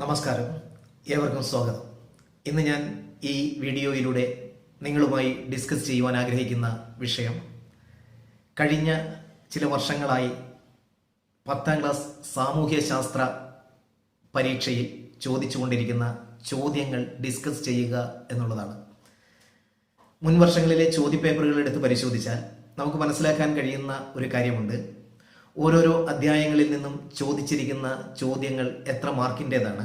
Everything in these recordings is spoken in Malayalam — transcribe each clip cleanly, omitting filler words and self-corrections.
നമസ്കാരം, ഏവർക്കും സ്വാഗതം. ഇന്ന് ഞാൻ ഈ വീഡിയോയിലൂടെ നിങ്ങളുമായി ഡിസ്കസ് ചെയ്യുവാൻ ആഗ്രഹിക്കുന്ന വിഷയം കഴിഞ്ഞ ചില വർഷങ്ങളായി 10ാം ക്ലാസ് സാമൂഹ്യശാസ്ത്ര പരീക്ഷയിൽ ചോദിച്ചുകൊണ്ടിരിക്കുന്ന ചോദ്യങ്ങൾ ഡിസ്കസ് ചെയ്യുക എന്നുള്ളതാണ്. മുൻ വർഷങ്ങളിലെ ചോദ്യപേപ്പറുകൾ എടുത്ത് പരിശോധിച്ചാൽ നമുക്ക് മനസ്സിലാക്കാൻ കഴിയുന്ന ഒരു കാര്യമുണ്ട്. ഓരോരോ അധ്യായങ്ങളിൽ നിന്നും ചോദിച്ചിരിക്കുന്ന ചോദ്യങ്ങൾ എത്ര മാർക്കിൻ്റേതാണ്.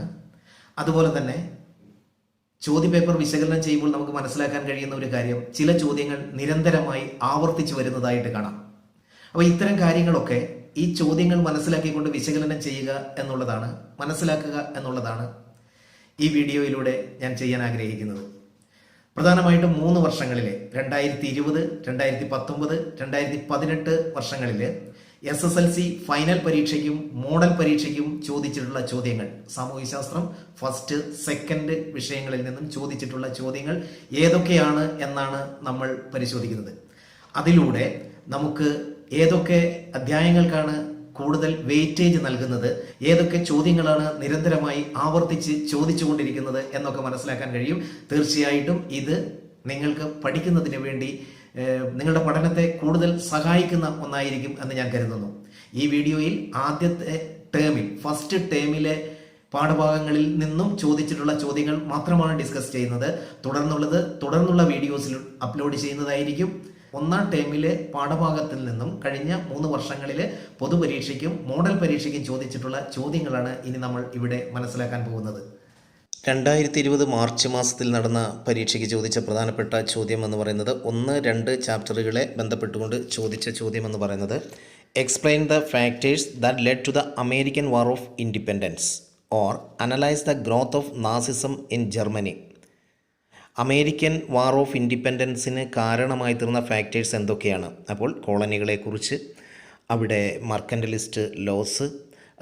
അതുപോലെ തന്നെ ചോദ്യപേപ്പർ വിശകലനം ചെയ്യുമ്പോൾ നമുക്ക് മനസ്സിലാക്കാൻ കഴിയുന്ന ഒരു കാര്യം, ചില ചോദ്യങ്ങൾ നിരന്തരമായി ആവർത്തിച്ചു വരുന്നതായിട്ട് കാണാം. അപ്പോൾ ഇത്തരം കാര്യങ്ങളൊക്കെ ഈ ചോദ്യങ്ങൾ മനസ്സിലാക്കിക്കൊണ്ട് വിശകലനം ചെയ്യുക എന്നുള്ളതാണ്, മനസ്സിലാക്കുക എന്നുള്ളതാണ് ഈ വീഡിയോയിലൂടെ ഞാൻ ചെയ്യാൻ ആഗ്രഹിക്കുന്നത്. പ്രധാനമായിട്ടും 3 വർഷങ്ങളിലെ 2020, 2019, 2018 വർഷങ്ങളിൽ SSLC ഫൈനൽ പരീക്ഷയ്ക്കും മോഡൽ പരീക്ഷയ്ക്കും ചോദിച്ചിട്ടുള്ള ചോദ്യങ്ങൾ, സാമൂഹ്യശാസ്ത്രം ഫസ്റ്റ് സെക്കൻഡ് വിഷയങ്ങളിൽ നിന്നും ചോദിച്ചിട്ടുള്ള ചോദ്യങ്ങൾ ഏതൊക്കെയാണ് എന്നാണ് നമ്മൾ പരിശോധിക്കുന്നത്. അതിലൂടെ നമുക്ക് ഏതൊക്കെ അധ്യായങ്ങൾക്കാണ് കൂടുതൽ വെയിറ്റേജ് നൽകുന്നത്, ഏതൊക്കെ ചോദ്യങ്ങളാണ് നിരന്തരമായി ആവർത്തിച്ച് ചോദിച്ചുകൊണ്ടിരിക്കുന്നത് എന്നൊക്കെ മനസ്സിലാക്കാൻ കഴിയും. തീർച്ചയായിട്ടും ഇത് നിങ്ങൾക്ക് പഠിക്കുന്നതിന് വേണ്ടി നിങ്ങളുടെ പഠനത്തെ കൂടുതൽ സഹായിക്കുന്ന ഒന്നായിരിക്കും എന്ന് ഞാൻ കരുതുന്നു. ഈ വീഡിയോയിൽ ആദ്യത്തെ ടേമിൽ, ഫസ്റ്റ് ടേമിലെ പാഠഭാഗങ്ങളിൽ നിന്നും ചോദിച്ചിട്ടുള്ള ചോദ്യങ്ങൾ മാത്രമാണ് ഡിസ്കസ് ചെയ്യുന്നത്. തുടർന്നുള്ള വീഡിയോസിൽ അപ്ലോഡ് ചെയ്യുന്നതായിരിക്കും. 1ാം ടേമിലെ പാഠഭാഗത്തിൽ നിന്നും കഴിഞ്ഞ 3 വർഷങ്ങളിലെ പൊതുപരീക്ഷയ്ക്കും മോഡൽ പരീക്ഷയ്ക്കും ചോദിച്ചിട്ടുള്ള ചോദ്യങ്ങളാണ് ഇനി നമ്മൾ ഇവിടെ മനസ്സിലാക്കാൻ പോകുന്നത്. 2020 മാർച്ച് മാസത്തിൽ നടന്ന പരീക്ഷയ്ക്ക് ചോദിച്ച പ്രധാനപ്പെട്ട ചോദ്യം എന്ന് പറയുന്നത് 1, 2 ചാപ്റ്ററുകളെ ബന്ധപ്പെട്ടുകൊണ്ട് ചോദിച്ച ചോദ്യം എന്ന് പറയുന്നത് explain the factors that led to the American war of independence or analyse the growth of Nazism in Germany. American war of ഇൻഡിപെൻഡൻസിന് കാരണമായി തീർന്ന ഫാക്ടേഴ്സ് എന്തൊക്കെയാണ്? അപ്പോൾ കോളനികളെക്കുറിച്ച്, അവിടെ മർക്കൻ്റലിസ്റ്റ് ലോസ്,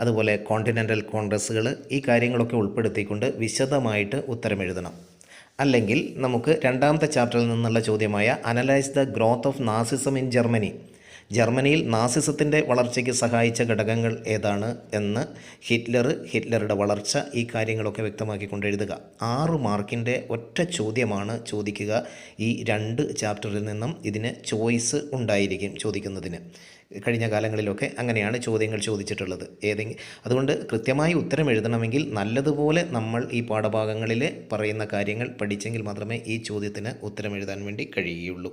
അതുപോലെ കോണ്ടിനെൻ്റൽ കോൺഗ്രസ്സുകൾ, ഈ കാര്യങ്ങളൊക്കെ ഉൾപ്പെടുത്തിക്കൊണ്ട് വിശദമായിട്ട് ഉത്തരം എഴുതണം. അല്ലെങ്കിൽ നമുക്ക് 2ാമത്തെ ചാപ്റ്ററിൽ നിന്നുള്ള ചോദ്യമായ analyse the growth of Nazism in Germany, ജർമ്മനിയിൽ നാസിസത്തിൻ്റെ വളർച്ചയ്ക്ക് സഹായിച്ച ഘടകങ്ങൾ ഏതാണ് എന്ന്, ഹിറ്റ്ലറുടെ വളർച്ച, ഈ കാര്യങ്ങളൊക്കെ വ്യക്തമാക്കിക്കൊണ്ട് എഴുതുക. 6 മാർക്കിൻ്റെ ഒറ്റ ചോദ്യമാണ് ചോദിക്കുക. ഈ 2 ചാപ്റ്ററിൽ നിന്നും ഇതിന് ചോയ്സ് ഉണ്ടായിരിക്കും ചോദിക്കുന്നതിന്. കഴിഞ്ഞ കാലങ്ങളിലൊക്കെ അങ്ങനെയാണ് ചോദ്യങ്ങൾ ചോദിച്ചിട്ടുള്ളത്. അതുകൊണ്ട് കൃത്യമായി ഉത്തരം എഴുതണമെങ്കിൽ നല്ലതുപോലെ നമ്മൾ ഈ പാഠഭാഗങ്ങളിൽ പറയുന്ന കാര്യങ്ങൾ പഠിച്ചെങ്കിൽ മാത്രമേ ഈ ചോദ്യത്തിന് ഉത്തരം എഴുതാൻ വേണ്ടി കഴിയുകയുള്ളൂ.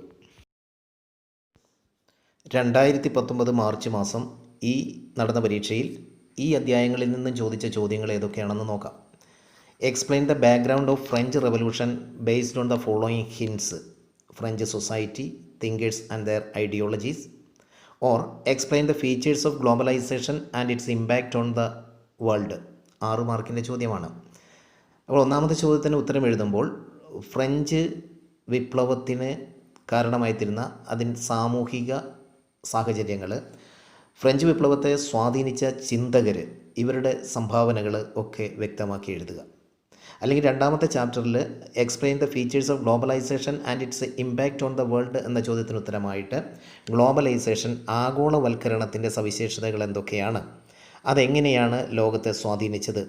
2019 മാർച്ച് മാസം ഈ നടന്ന പരീക്ഷയിൽ ഈ അധ്യായങ്ങളിൽ നിന്നും ചോദിച്ച ചോദ്യങ്ങൾ ഏതൊക്കെയാണെന്ന് നോക്കാം. Explain the background of French revolution based on the following hints: French society, thinkers and their ideologies, or explain the features of globalisation and its impact on the world. 6 മാർക്കിൻ്റെ ചോദ്യമാണ്. അപ്പോൾ 1ാമത്തെ ചോദ്യത്തിന് ഉത്തരം എഴുതുമ്പോൾ ഫ്രഞ്ച് വിപ്ലവത്തിന് കാരണമായിത്തീരുന്ന അതിന് സാമൂഹിക സാഹചര്യങ്ങൾ, ഫ്രഞ്ച് വിപ്ലവത്തെ സ്വാധീനിച്ച ചിന്തകർ, ഇവരുടെ സംഭാവനകൾ ഒക്കെ വ്യക്തമാക്കി എഴുതുക. അല്ലെങ്കിൽ 2ാമത്തെ ചാപ്റ്ററിൽ explain the features of globalisation and its impact on the world എന്ന ചോദ്യത്തിന് ഉത്തരമായിട്ട് ഗ്ലോബലൈസേഷൻ, ആഗോളവൽക്കരണത്തിൻ്റെ സവിശേഷതകൾ എന്തൊക്കെയാണ്, അതെങ്ങനെയാണ് ലോകത്തെ സ്വാധീനിച്ചത്,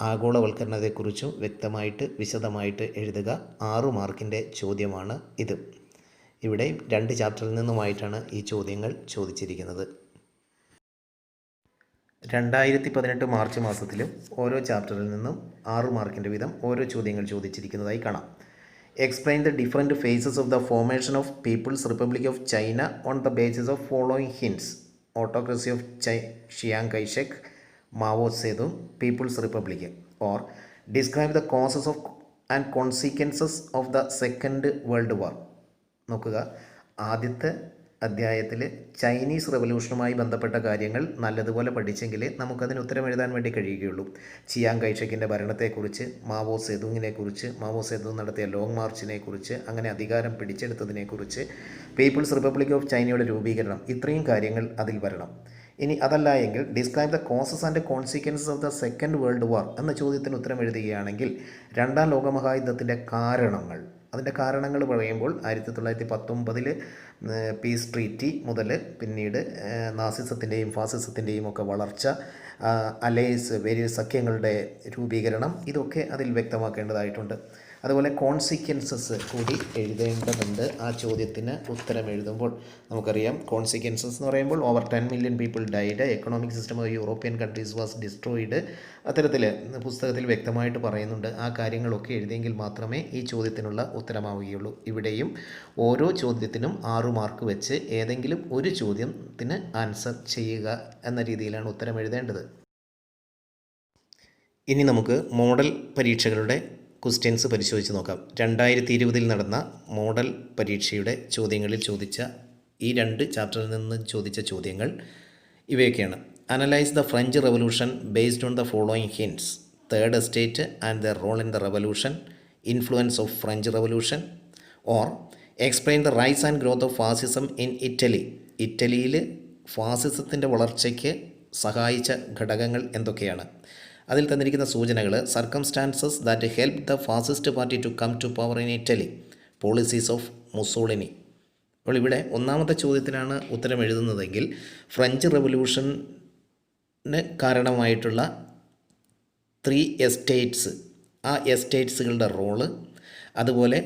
ആഗോളവൽക്കരണത്തെക്കുറിച്ചും വ്യക്തമായിട്ട് വിശദമായിട്ട് എഴുതുക. 6 മാർക്കിൻ്റെ ചോദ്യമാണ് ഇത്. ഇവിടെ 2 ചാപ്റ്ററിൽ നിന്നുമായിട്ടാണ് ഈ ചോദ്യങ്ങൾ ചോദിച്ചിരിക്കുന്നത്. 2018 മാർച്ച് മാസത്തിലും ഓരോ ചാപ്റ്ററിൽ നിന്നും 6 മാർക്കിൻ്റെ വീതം ഓരോ ചോദ്യങ്ങൾ ചോദിച്ചിരിക്കുന്നതായി കാണാം. Explain the different phases of the formation of people's republic of China on the basis of following hints: autocracy of Chiang Kai shek, Mao Zedong, people's republic. Or describe the causes of and consequences of the second world war. നോക്കുക, ആദ്യത്തെ അധ്യായത്തിൽ ചൈനീസ് റെവല്യൂഷനുമായി ബന്ധപ്പെട്ട കാര്യങ്ങൾ നല്ലതുപോലെ പഠിച്ചെങ്കിൽ നമുക്കതിന് ഉത്തരം എഴുതാൻ വേണ്ടി കഴിയുകയുള്ളൂ. ചിയാങ് കൈഷക്കിൻ്റെ ഭരണത്തെക്കുറിച്ച്, മാവോ സേതുങ്ങിനെക്കുറിച്ച്, മാവോ സേതുങ് നടത്തിയ ലോങ് മാർച്ചിനെക്കുറിച്ച്, അങ്ങനെ അധികാരം പിടിച്ചെടുത്തതിനെക്കുറിച്ച്, പീപ്പിൾസ് റിപ്പബ്ലിക് ഓഫ് ചൈനയുടെ രൂപീകരണം, ഇത്രയും കാര്യങ്ങൾ അതിൽ വരണം. ഇനി അതല്ല എങ്കിൽ describe the causes and consequences of the second world war എന്ന ചോദ്യത്തിന് ഉത്തരം എഴുതുകയാണെങ്കിൽ 2ാം ലോകമഹായുദ്ധത്തിൻ്റെ കാരണങ്ങൾ, അതിൻ്റെ കാരണങ്ങൾ പറയുമ്പോൾ 1919 പീസ് ട്രീറ്റി മുതൽ പിന്നീട് നാസിസത്തിൻ്റെയും ഫാസിസത്തിൻ്റെയും ഒക്കെ വളർച്ച, അലയൻസ്, വേരിയസ് സഖ്യങ്ങളുടെ രൂപീകരണം, ഇതൊക്കെ അതിൽ വ്യക്തമാക്കേണ്ടതായിട്ടുണ്ട്. അതുപോലെ കോൺസിക്വൻസസ് കൂടി എഴുതേണ്ടതുണ്ട് ആ ചോദ്യത്തിന് ഉത്തരം എഴുതുമ്പോൾ. നമുക്കറിയാം കോൺസിക്വൻസസ് എന്ന് പറയുമ്പോൾ over 10 million people died, economic system of European countries was destroyed, അത്തരത്തിൽ പുസ്തകത്തിൽ വ്യക്തമായിട്ട് പറയുന്നുണ്ട്. ആ കാര്യങ്ങളൊക്കെ എഴുതിയെങ്കിൽ മാത്രമേ ഈ ചോദ്യത്തിനുള്ള ഉത്തരമാവുകയുള്ളൂ. ഇവിടെയും ഓരോ ചോദ്യത്തിനും 6 മാർക്ക് വെച്ച് ഏതെങ്കിലും ഒരു ചോദ്യത്തിന് ആൻസർ ചെയ്യുക എന്ന രീതിയിലാണ് ഉത്തരം എഴുതേണ്ടത്. ഇനി നമുക്ക് മോഡൽ പരീക്ഷകളുടെ ക്വസ്റ്റ്യൻസ് പരിശോധിച്ച് നോക്കാം. 2020 നടന്ന മോഡൽ പരീക്ഷയുടെ ചോദ്യങ്ങളിൽ ചോദിച്ച ഈ 2 ചാപ്റ്ററിൽ നിന്ന് ചോദിച്ച ചോദ്യങ്ങൾ ഇവയൊക്കെയാണ്. Analyse the French revolution based on the following hints. Third estate and the role in the revolution, influence of French revolution. Or explain the rise and growth of fascism in Italy. ഇറ്റലിയിൽ ഫാസിസത്തിൻ്റെ വളർച്ചയ്ക്ക് സഹായിച്ച ഘടകങ്ങൾ എന്തൊക്കെയാണ്? അതിൽ തന്നിരിക്കുന്ന സൂചനകൾ: circumstances that help the fascist party to come to power in Italy, policies of Mussolini. അപ്പോൾ ഇവിടെ ഒന്നാമത്തെ ചോദ്യത്തിനാണ് ഉത്തരം എഴുതുന്നതെങ്കിൽ ഫ്രഞ്ച് റവല്യൂഷന് കാരണമായിട്ടുള്ള 3 എസ്റ്റേറ്റ്സ്, ആ എസ്റ്റേറ്റ്സുകളുടെ റോള്, അതുപോലെ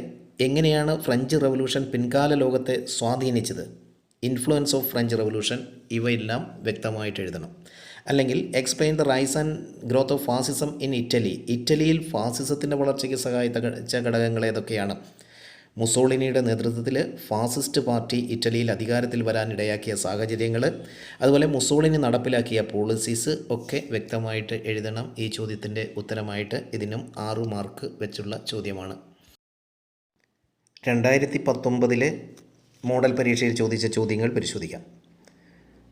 എങ്ങനെയാണ് ഫ്രഞ്ച് റവല്യൂഷൻ പിൻകാല ലോകത്തെ സ്വാധീനിച്ചത്, ഇൻഫ്ലുവൻസ് ഓഫ് ഫ്രഞ്ച് റവല്യൂഷൻ, ഇവയെല്ലാം വ്യക്തമായിട്ട് എഴുതണം. അല്ലെങ്കിൽ explain the rise and growth of fascism in Italy. ഇറ്റലിയിൽ ഫാസിസത്തിൻ്റെ വളർച്ചയ്ക്ക് സഹായിച്ച ഘടകങ്ങൾ ഏതൊക്കെയാണ്? മുസോളിനിയുടെ നേതൃത്വത്തിൽ ഫാസിസ്റ്റ് പാർട്ടി ഇറ്റലിയിൽ അധികാരത്തിൽ വരാനിടയാക്കിയ സാഹചര്യങ്ങൾ, അതുപോലെ മുസോളിനി നടപ്പിലാക്കിയ പോളിസീസ് ഒക്കെ വ്യക്തമായിട്ട് എഴുതണം ഈ ചോദ്യത്തിൻ്റെ ഉത്തരമായിട്ട്. ഇതിനും 6 മാർക്ക് വെച്ചുള്ള ചോദ്യമാണ്. 2019 മോഡൽ പരീക്ഷയിൽ ചോദിച്ച ചോദ്യങ്ങൾ പരിശോധിക്കാം.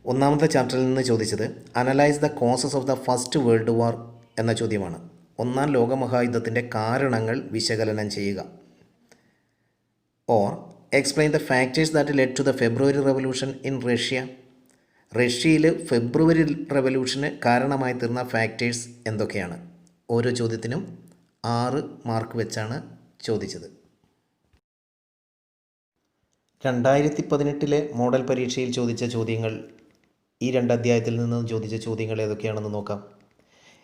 ഒന്നാമത്തെ ചാപ്റ്ററിൽ നിന്ന് ചോദിച്ചത് analyse the causes of the first world war എന്ന ചോദ്യമാണ്. 1-ാം ലോകമഹായുദ്ധത്തിൻ്റെ കാരണങ്ങൾ വിശകലനം ചെയ്യുക. Or explain the factors that led to the February revolution in Russia. റഷ്യയിൽ ഫെബ്രുവരി റവല്യൂഷന് കാരണമായി തീർന്ന ഫാക്ടേഴ്സ് എന്തൊക്കെയാണ്? ഓരോ ചോദ്യത്തിനും 6 മാർക്ക് വെച്ചാണ് ചോദിച്ചത്. 2018 മോഡൽ പരീക്ഷയിൽ ചോദിച്ച ചോദ്യങ്ങൾ, ഈ 2 അധ്യായത്തിൽ നിന്ന് ചോദിച്ച ചോദ്യങ്ങൾ ഏതൊക്കെയാണെന്ന് നോക്കാം.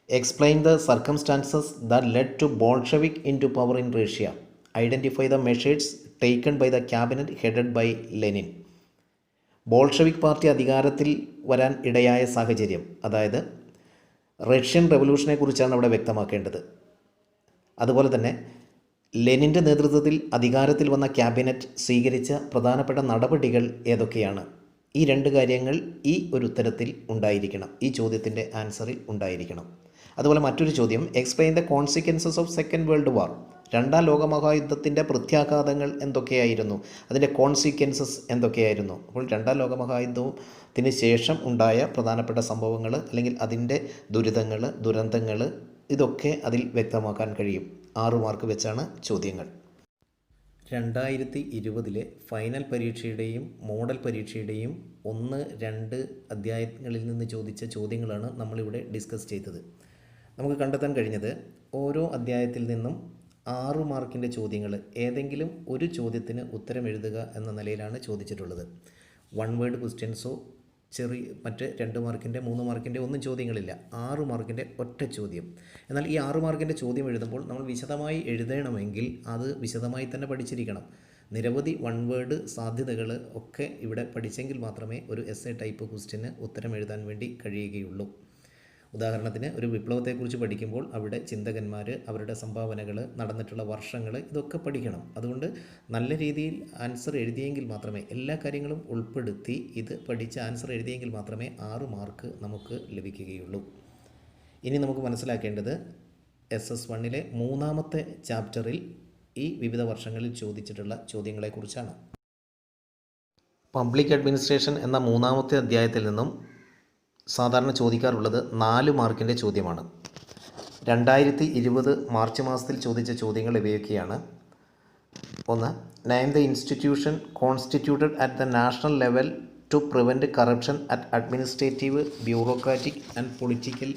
Explain the circumstances that led to Bolshevik into power in Russia. Identify the measures taken by the cabinet headed by Lenin. Bolshevik party അധികാരത്തിൽ വരാൻ ഇടയായ സാഹചര്യം, അതായത് റഷ്യൻ റവല്യൂഷനെ കുറിച്ചാണ് അവിടെ വ്യക്തമാക്കേണ്ടത്. അതുപോലെ തന്നെ ലെനിൻ്റെ നേതൃത്വത്തിൽ അധികാരത്തിൽ വന്ന ക്യാബിനറ്റ് സ്വീകരിച്ച പ്രധാനപ്പെട്ട നടപടികൾ ഏതൊക്കെയാണ്? ഈ 2 കാര്യങ്ങൾ ഈ ഒരു ഉത്തരത്തിൽ ഉണ്ടായിരിക്കണം, ഈ ചോദ്യത്തിൻ്റെ ആൻസറിൽ ഉണ്ടായിരിക്കണം. അതുപോലെ മറ്റൊരു ചോദ്യം, explain the consequences of second world വാർ. 2-ാം ലോകമഹായുദ്ധത്തിൻ്റെ പ്രത്യാഘാതങ്ങൾ എന്തൊക്കെയായിരുന്നു, അതിൻ്റെ കോൺസിക്വൻസസ് എന്തൊക്കെയായിരുന്നു? അപ്പോൾ 2-ാം ലോകമഹായുദ്ധത്തിന് ശേഷം ഉണ്ടായ പ്രധാനപ്പെട്ട സംഭവങ്ങൾ, അല്ലെങ്കിൽ അതിൻ്റെ ദുരന്തങ്ങൾ, ഇതൊക്കെ അതിൽ വ്യക്തമാക്കാൻ കഴിയും. 6 മാർക്ക് വെച്ചാണ് ചോദ്യങ്ങൾ. 2020 ഫൈനൽ പരീക്ഷയുടെയും മോഡൽ പരീക്ഷയുടെയും 1-2 അധ്യായങ്ങളിൽ നിന്ന് ചോദിച്ച ചോദ്യങ്ങളാണ് നമ്മളിവിടെ ഡിസ്കസ് ചെയ്തത്. നമുക്ക് കണ്ടെത്താൻ കഴിഞ്ഞത് ഓരോ അധ്യായത്തിൽ നിന്നും 6 മാർക്കിൻ്റെ ചോദ്യങ്ങൾ ഏതെങ്കിലും ഒരു ചോദ്യത്തിന് ഉത്തരം എഴുതുക എന്ന നിലയിലാണ് ചോദിച്ചിട്ടുള്ളത്. 1 വേർഡ് ക്വസ്റ്റ്യൻസോ മറ്റ് 2 മാർക്കിൻ്റെ 3 മാർക്കിൻ്റെ ഒന്നും ചോദ്യങ്ങളില്ല. 6 മാർക്കിൻ്റെ ഒറ്റ ചോദ്യം. എന്നാൽ ഈ 6 മാർക്കിൻ്റെ ചോദ്യം എഴുതുമ്പോൾ നമ്മൾ വിശദമായി എഴുതണമെങ്കിൽ അത് വിശദമായി തന്നെ പഠിച്ചിരിക്കണം. നിരവധി 1 വേർഡ് സാധ്യതകൾ ഒക്കെ ഇവിടെ പഠിച്ചെങ്കിൽ മാത്രമേ ഒരു എസ്സേ ടൈപ്പ് ക്വസ്റ്റ്യന് ഉത്തരം എഴുതാൻ വേണ്ടി കഴിയുകയുള്ളൂ. ഉദാഹരണത്തിന് ഒരു വിപ്ലവത്തെക്കുറിച്ച് പഠിക്കുമ്പോൾ അവിടെ ചിന്തകന്മാർ, അവരുടെ സംഭാവനകൾ, നടന്നിട്ടുള്ള വർഷങ്ങൾ, ഇതൊക്കെ പഠിക്കണം. അതുകൊണ്ട് നല്ല രീതിയിൽ ആൻസർ എഴുതിയെങ്കിൽ മാത്രമേ, എല്ലാ കാര്യങ്ങളും ഉൾപ്പെടുത്തി ഇത് പഠിച്ച് ആൻസർ എഴുതിയെങ്കിൽ മാത്രമേ 6 മാർക്ക് നമുക്ക് ലഭിക്കുകയുള്ളൂ. ഇനി നമുക്ക് മനസ്സിലാക്കേണ്ടത് SS1 3-ാമത്തെ ചാപ്റ്ററിൽ ഈ വിവിധ വർഷങ്ങളിൽ ചോദിച്ചിട്ടുള്ള ചോദ്യങ്ങളെക്കുറിച്ചാണ്. പബ്ലിക് അഡ്മിനിസ്ട്രേഷൻ എന്ന 3-ാമത്തെ അധ്യായത്തിൽ നിന്നും സാധാരണ ചോദിക്കാറുള്ളത് 4 മാർക്കിൻ്റെ ചോദ്യമാണ്. 2020 മാർച്ച് മാസത്തിൽ ചോദിച്ച ചോദ്യങ്ങൾ ഇവയൊക്കെയാണ്. 1. Name the institution constituted at the national level two prevent corruption at administrative, bureaucratic and political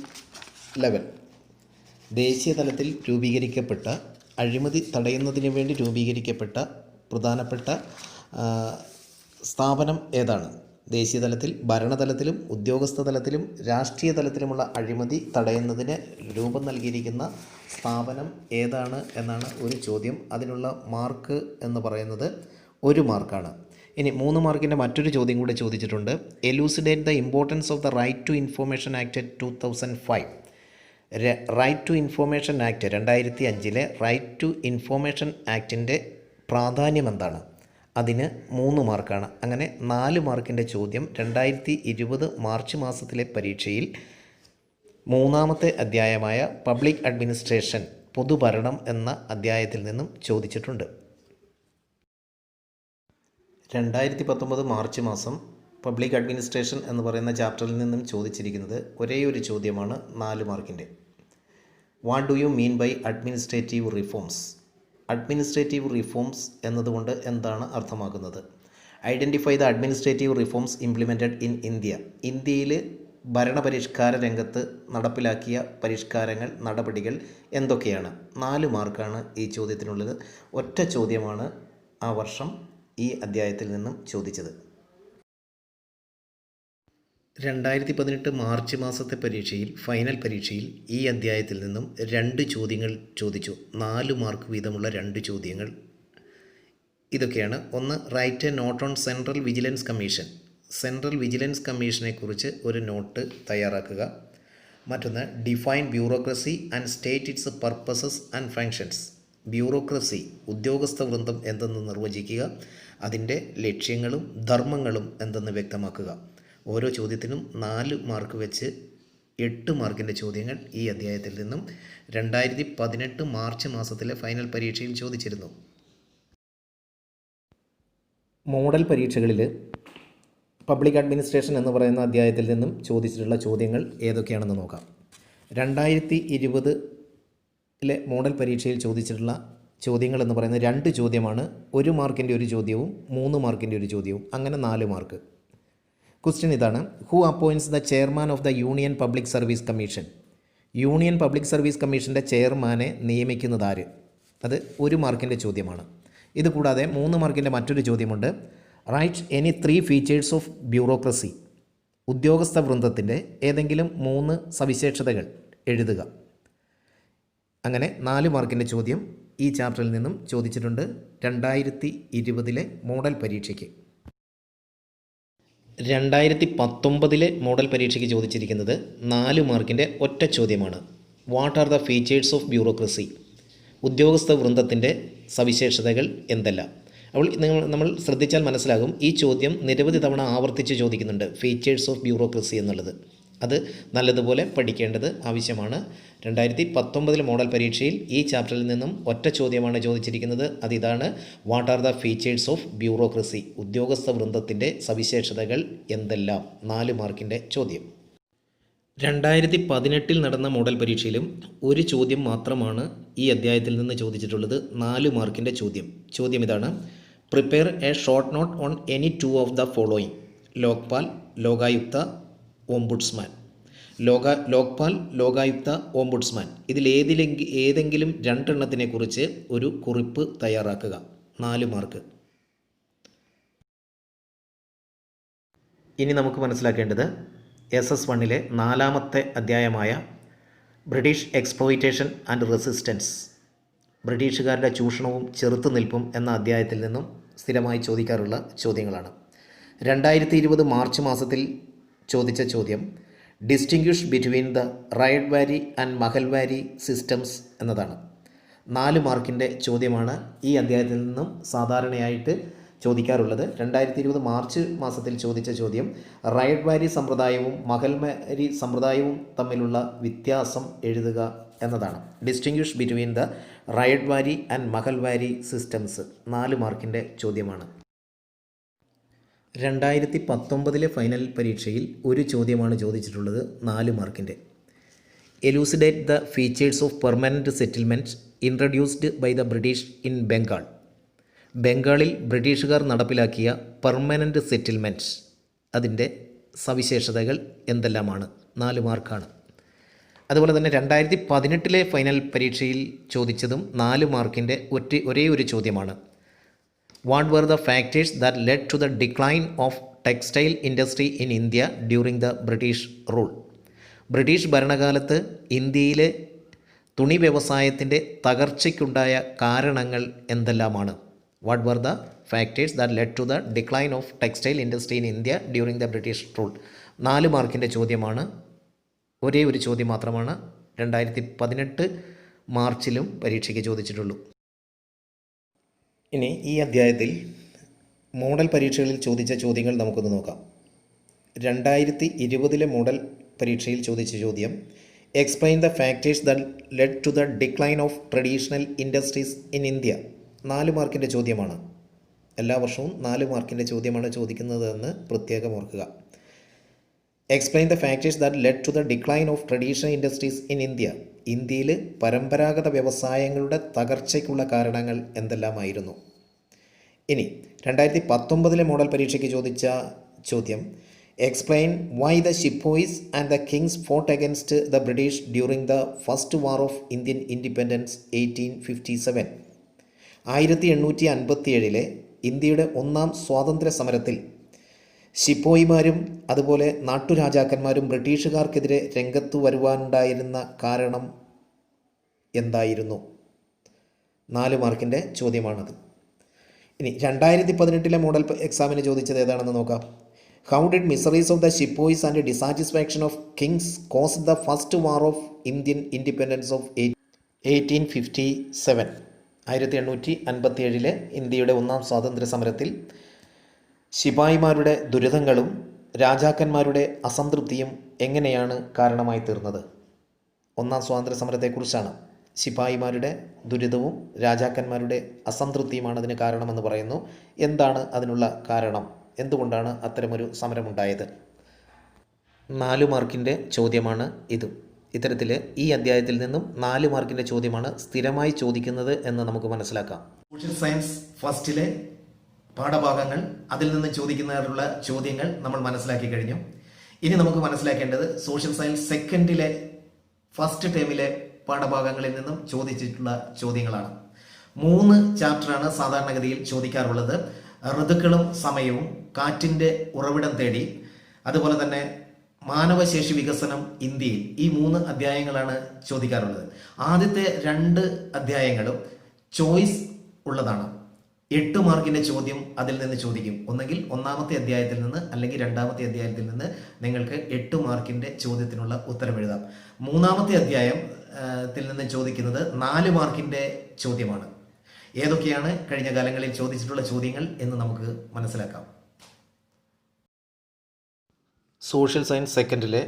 level. ദേശീയ തലത്തിൽ രൂപീകരിക്കപ്പെട്ട, അഴിമതി തടയുന്നതിന് വേണ്ടി രൂപീകരിക്കപ്പെട്ട പ്രധാനപ്പെട്ട സ്ഥാപനം ഏതാണ്? ദേശീയ തലത്തിൽ ഭരണതലത്തിലും ഉദ്യോഗസ്ഥ തലത്തിലും രാഷ്ട്രീയ തലത്തിലുമുള്ള അഴിമതി തടയുന്നതിന് രൂപം നൽകിയിരിക്കുന്ന സ്ഥാപനം ഏതാണ് എന്നാണ് ഒരു ചോദ്യം. അതിനുള്ള മാർക്ക് എന്ന് പറയുന്നത് 1 മാർക്കാണ്. ഇനി 3 മാർക്കിൻ്റെ മറ്റൊരു ചോദ്യം കൂടെ ചോദിച്ചിട്ടുണ്ട്. Elucidate the importance of the right to information act 2005. Right to information act 2005 right to information ആക്ടിൻ്റെ പ്രാധാന്യം എന്താണ്? അതിന് 3 മാർക്കാണ്. അങ്ങനെ 4 മാർക്കിൻ്റെ ചോദ്യം 2020 മാർച്ച് മാസത്തിലെ പരീക്ഷയിൽ 3-ാമത്തെ അധ്യായമായ പബ്ലിക് അഡ്മിനിസ്ട്രേഷൻ പൊതുഭരണം എന്ന അധ്യായത്തിൽ നിന്നും ചോദിച്ചിട്ടുണ്ട്. 2019 മാർച്ച് മാസം പബ്ലിക് അഡ്മിനിസ്ട്രേഷൻ എന്ന് പറയുന്ന ചാപ്റ്ററിൽ നിന്നും ചോദിച്ചിരിക്കുന്നത് ഒരേ ഒരു ചോദ്യമാണ് 4 മാർക്കിൻ്റെ. What do you mean by administrative reforms? Administrative reforms എന്നതുകൊണ്ട് എന്താണ് അർത്ഥമാക്കുന്നത്? Identify the administrative reforms implemented in India. ഇന്ത്യയിൽ ഭരണപരിഷ്കാര രംഗത്ത് നടപ്പിലാക്കിയ പരിഷ്കാരങ്ങൾ, നടപടികൾ എന്തൊക്കെയാണ്? 4 മാർക്കാണ് ഈ ചോദ്യത്തിനുള്ളത്. ഒറ്റ ചോദ്യമാണ് ആ വർഷം ഈ അധ്യായത്തിൽ നിന്നും ചോദിച്ചത്. 2018 മാർച്ച് മാസത്തെ പരീക്ഷയിൽ, ഫൈനൽ പരീക്ഷയിൽ ഈ അധ്യായത്തിൽ നിന്നും 2 ചോദ്യങ്ങൾ ചോദിച്ചു. 4 മാർക്ക് വീതമുള്ള 2 ചോദ്യങ്ങൾ ഇതൊക്കെയാണ്. ഒന്ന്, write a note on central vigilance commission. Central vigilance കമ്മീഷനെക്കുറിച്ച് ഒരു നോട്ട് തയ്യാറാക്കുക. മറ്റൊന്ന്, define bureaucracy and state its purposes and functions. Bureaucracy, ഉദ്യോഗസ്ഥ വൃന്ദം എന്തെന്ന് നിർവചിക്കുക, അതിൻ്റെ ലക്ഷ്യങ്ങളും ധർമ്മങ്ങളും എന്തെന്ന് വ്യക്തമാക്കുക. ഓരോ ചോദ്യത്തിനും 4 മാർക്ക് വെച്ച് 8 മാർക്കിൻ്റെ ചോദ്യങ്ങൾ ഈ അധ്യായത്തിൽ നിന്നും 2018 മാർച്ച് മാസത്തിലെ ഫൈനൽ പരീക്ഷയിൽ ചോദിച്ചിരുന്നു. മോഡൽ പരീക്ഷകളിൽ പബ്ലിക് അഡ്മിനിസ്ട്രേഷൻ എന്ന് പറയുന്ന അധ്യായത്തിൽ നിന്നും ചോദിച്ചിട്ടുള്ള ചോദ്യങ്ങൾ ഏതൊക്കെയാണെന്ന് നോക്കാം. 2020 മോഡൽ പരീക്ഷയിൽ ചോദിച്ചിട്ടുള്ള ചോദ്യങ്ങൾ എന്ന് പറയുന്നത് 2 ചോദ്യമാണ്. 1 മാർക്കിൻ്റെ ഒരു ചോദ്യവും 3 മാർക്കിൻ്റെ ഒരു ചോദ്യവും, അങ്ങനെ 4 മാർക്ക്. ക്വസ്റ്റ്യൻ ഇതാണ്: who appoints the chairman of the union public service commission? Union public service കമ്മീഷൻ്റെ ചെയർമാനെ നിയമിക്കുന്നത് ആര്? അത് 1 മാർക്കിൻ്റെ ചോദ്യമാണ്. ഇതുകൂടാതെ 3 മാർക്കിൻ്റെ മറ്റൊരു ചോദ്യമുണ്ട്. Write any 3 features of bureaucracy. ഉദ്യോഗസ്ഥ വൃന്ദത്തിൻ്റെ ഏതെങ്കിലും 3 സവിശേഷതകൾ എഴുതുക. അങ്ങനെ 4 മാർക്കിൻ്റെ ചോദ്യം ഈ ചാപ്റ്ററിൽ നിന്നും ചോദിച്ചിട്ടുണ്ട് 2020 മോഡൽ പരീക്ഷയ്ക്ക്. 2019 മോഡൽ പരീക്ഷയ്ക്ക് ചോദിച്ചിരിക്കുന്നത് 4 മാർക്കിൻ്റെ ഒറ്റ ചോദ്യമാണ്. What are the features of bureaucracy? ഉദ്യോഗസ്ഥ വൃന്ദത്തിൻ്റെ സവിശേഷതകൾ എന്തെല്ലാം? അപ്പോൾ നമ്മൾ ശ്രദ്ധിച്ചാൽ മനസ്സിലാകും, ഈ ചോദ്യം നിരവധി തവണ ആവർത്തിച്ച് ചോദിക്കുന്നുണ്ട്, ഫീച്ചേഴ്സ് ഓഫ് ബ്യൂറോക്രസി എന്നുള്ളത്. അത് നല്ലതുപോലെ പഠിക്കേണ്ടത് ആവശ്യമാണ്. 2019 മോഡൽ പരീക്ഷയിൽ ഈ ചാപ്റ്ററിൽ നിന്നും ഒറ്റ ചോദ്യമാണ് ചോദിച്ചിരിക്കുന്നത്. അതിതാണ്: what are the features of bureaucracy? ഉദ്യോഗസ്ഥ വൃന്ദത്തിൻ്റെ സവിശേഷതകൾ എന്തെല്ലാം? 4 മാർക്കിൻ്റെ ചോദ്യം. 2018 നടന്ന മോഡൽ പരീക്ഷയിലും ഒരു ചോദ്യം മാത്രമാണ് ഈ അധ്യായത്തിൽ നിന്ന് ചോദിച്ചിട്ടുള്ളത്, 4 മാർക്കിൻ്റെ ചോദ്യം. ചോദ്യം ഇതാണ്: prepare A short note on any 2 of the following. Lokpal, Lokayukta, ombudsman. Lokpal, Lokayukta, ombudsman. ഇതിൽ ഏതെങ്കിലും 2 എണ്ണത്തിനെക്കുറിച്ച് ഒരു കുറിപ്പ് തയ്യാറാക്കുക. 4 മാർക്ക്. ഇനി നമുക്ക് മനസ്സിലാക്കേണ്ടത് SS1 4-ാമത്തെ അധ്യായമായ ബ്രിട്ടീഷ് എക്സ്പ്ലോയിറ്റേഷൻ ആൻഡ് റെസിസ്റ്റൻസ്, ബ്രിട്ടീഷുകാരുടെ ചൂഷണവും ചെറുത്തുനിൽപ്പും എന്ന അധ്യായത്തിൽ നിന്നും സ്ഥിരമായി ചോദിക്കാറുള്ള ചോദ്യങ്ങളാണ്. 2020 മാർച്ച് മാസത്തിൽ ചോദിച്ച ചോദ്യം distinguish between the Ryotwari and Mahalwari systems എന്നതാണ്. 4 മാർക്കിൻ്റെ ചോദ്യമാണ് ഈ അധ്യായത്തിൽ നിന്നും സാധാരണയായിട്ട് ചോദിക്കാറുള്ളത്. 2020 മാർച്ച് മാസത്തിൽ ചോദിച്ച ചോദ്യം റയഡ്വാരി സമ്പ്രദായവും മഹൽവാരി സമ്പ്രദായവും തമ്മിലുള്ള വ്യത്യാസം എഴുതുക എന്നതാണ്. Distinguish between the Ryotwari and Mahalwari systems 4 മാർക്കിൻ്റെ ചോദ്യമാണ്. 2019 ഫൈനൽ പരീക്ഷയിൽ ഒരു ചോദ്യമാണ് ചോദിച്ചിട്ടുള്ളത്, 4 മാർക്കിൻ്റെ. Elucidate the features of permanent settlement introduced by the British in Bengal. ബംഗാളിൽ ബ്രിട്ടീഷുകാർ നടപ്പിലാക്കിയ പെർമനൻറ്റ് സെറ്റിൽമെൻറ്റ്, അതിൻ്റെ സവിശേഷതകൾ എന്തെല്ലാമാണ്? 4 മാർക്കാണ്. അതുപോലെ തന്നെ 2018 ഫൈനൽ പരീക്ഷയിൽ ചോദിച്ചതും 4 മാർക്കിൻ്റെ ഒരേ ഒരു ചോദ്യമാണ്. What were the factors that led to the decline of textile industry in India during the British rule. British ഭരണകാലത്ത് ഇന്ത്യയിലെ തുണി വ്യവസായത്തിൻ്റെ തകർച്ചയ്ക്കുണ്ടായ കാരണങ്ങൾ എന്തെല്ലാമാണ്? What were the factors that led to the decline of textile industry in India during the British rule? 4 മാർക്കിൻ്റെ ചോദ്യമാണ്. ഒരേ ഒരു ചോദ്യം മാത്രമാണ് 2018 മാർച്ചിലും പരീക്ഷയ്ക്ക് ചോദിച്ചിട്ടുള്ളൂ. ഇനി ഈ അധ്യായത്തിൽ മോഡൽ പരീക്ഷകളിൽ ചോദിച്ച ചോദ്യങ്ങൾ നമുക്കൊന്ന് നോക്കാം. 2020 മോഡൽ പരീക്ഷയിൽ ചോദിച്ച ചോദ്യം, explain the factors that led to the decline of traditional industries in India. 4 മാർക്കിൻ്റെ ചോദ്യമാണ്. എല്ലാ വർഷവും 4 മാർക്കിൻ്റെ ചോദ്യമാണ് ചോദിക്കുന്നതെന്ന് പ്രത്യേകം ഓർക്കുക. Explain the factors that led to the decline of traditional industries in India. ഇന്ത്യയിൽ പരമ്പരാഗത വ്യവസായങ്ങളുടെ തകർച്ചയ്ക്കുള്ള കാരണങ്ങൾ എന്തെല്ലാമായിരുന്നു? ഇനി 2019 മോഡൽ പരീക്ഷയ്ക്ക് ചോദിച്ച ചോദ്യം, explain why the sepoys and the kings fought against the British during the first war of Indian independence 1857. 1857 ഇന്ത്യയുടെ 1ാം സ്വാതന്ത്ര്യ സമരത്തിൽ ശിപ്പോയിമാരും അതുപോലെ നാട്ടുരാജാക്കന്മാരും ബ്രിട്ടീഷുകാർക്കെതിരെ രംഗത്തു വരുവാനുണ്ടായിരുന്ന കാരണം എന്തായിരുന്നു? 4 മാർക്കിൻ്റെ ചോദ്യമാണത്. ഇനി 2018 മോഡൽ എക്സാമിന് ചോദിച്ചത് ഏതാണെന്ന് നോക്കാം. How did miseries of the sepoys and dissatisfaction of kings cause the first war of Indian independence of 1857? 1857 ഇന്ത്യയുടെ 1ാം സ്വാതന്ത്ര്യ സമരത്തിൽ ശിപായിമാരുടെ ദുരിതങ്ങളും രാജാക്കന്മാരുടെ അസംതൃപ്തിയും എങ്ങനെയാണ് കാരണമായി തീർന്നത്? 1ാം സ്വാതന്ത്ര്യ സമരത്തെക്കുറിച്ചാണ്. ശിപായിമാരുടെ ദുരിതവും രാജാക്കന്മാരുടെ അസംതൃപ്തിയുമാണ് അതിന് കാരണമെന്ന് പറയുന്നു. എന്താണ് അതിനുള്ള കാരണം? എന്തുകൊണ്ടാണ് അത്തരമൊരു സമരമുണ്ടായത്? 4 മാർക്കിൻ്റെ ചോദ്യമാണ് ഇതും. ഇത്തരത്തിൽ ഈ അധ്യായത്തിൽ നിന്നും 4 മാർക്കിൻ്റെ ചോദ്യമാണ് സ്ഥിരമായി ചോദിക്കുന്നത് എന്ന് നമുക്ക് മനസ്സിലാക്കാം. സോഷ്യൽ സയൻസ് ഫസ്റ്റിലെ പാഠഭാഗങ്ങൾ, അതിൽ നിന്ന് ചോദിക്കുന്നതിനുള്ള ചോദ്യങ്ങൾ നമ്മൾ മനസ്സിലാക്കി കഴിഞ്ഞു. ഇനി നമുക്ക് മനസ്സിലാക്കേണ്ടത് സോഷ്യൽ സയൻസ് സെക്കൻഡിലെ ഫസ്റ്റ് ടേമിലെ പാഠഭാഗങ്ങളിൽ നിന്നും ചോദിച്ചിട്ടുള്ള ചോദ്യങ്ങളാണ്. 3 ചാപ്റ്ററാണ് സാധാരണഗതിയിൽ ചോദിക്കാറുള്ളത്. ഋതുക്കളും സമയവും, കാറ്റിൻ്റെ ഉറവിടം തേടി, അതുപോലെ തന്നെ മാനവശേഷി വികസനം ഇന്ത്യയിൽ. ഈ 3 അധ്യായങ്ങളാണ് ചോദിക്കാറുള്ളത്. ആദ്യത്തെ 2 അധ്യായങ്ങളും ചോയ്സ് ഉള്ളതാണ്. 8 മാർക്കിൻ്റെ ചോദ്യം അതിൽ നിന്ന് ചോദിക്കും. ഒന്നെങ്കിൽ 1ാമത്തെ അധ്യായത്തിൽ നിന്ന് അല്ലെങ്കിൽ 2ാമത്തെ അധ്യായത്തിൽ നിന്ന് നിങ്ങൾക്ക് 8 മാർക്കിൻ്റെ ചോദ്യത്തിനുള്ള ഉത്തരം എഴുതാം. 3ാമത്തെ അധ്യായത്തിൽ നിന്ന് ചോദിക്കുന്നത് 4 മാർക്കിൻ്റെ ചോദ്യമാണ്. ഏതൊക്കെയാണ് കഴിഞ്ഞ കാലങ്ങളിൽ ചോദിച്ചിട്ടുള്ള ചോദ്യങ്ങൾ എന്ന് നമുക്ക് മനസ്സിലാക്കാം. സോഷ്യൽ സയൻസ് സെക്കൻഡിലെ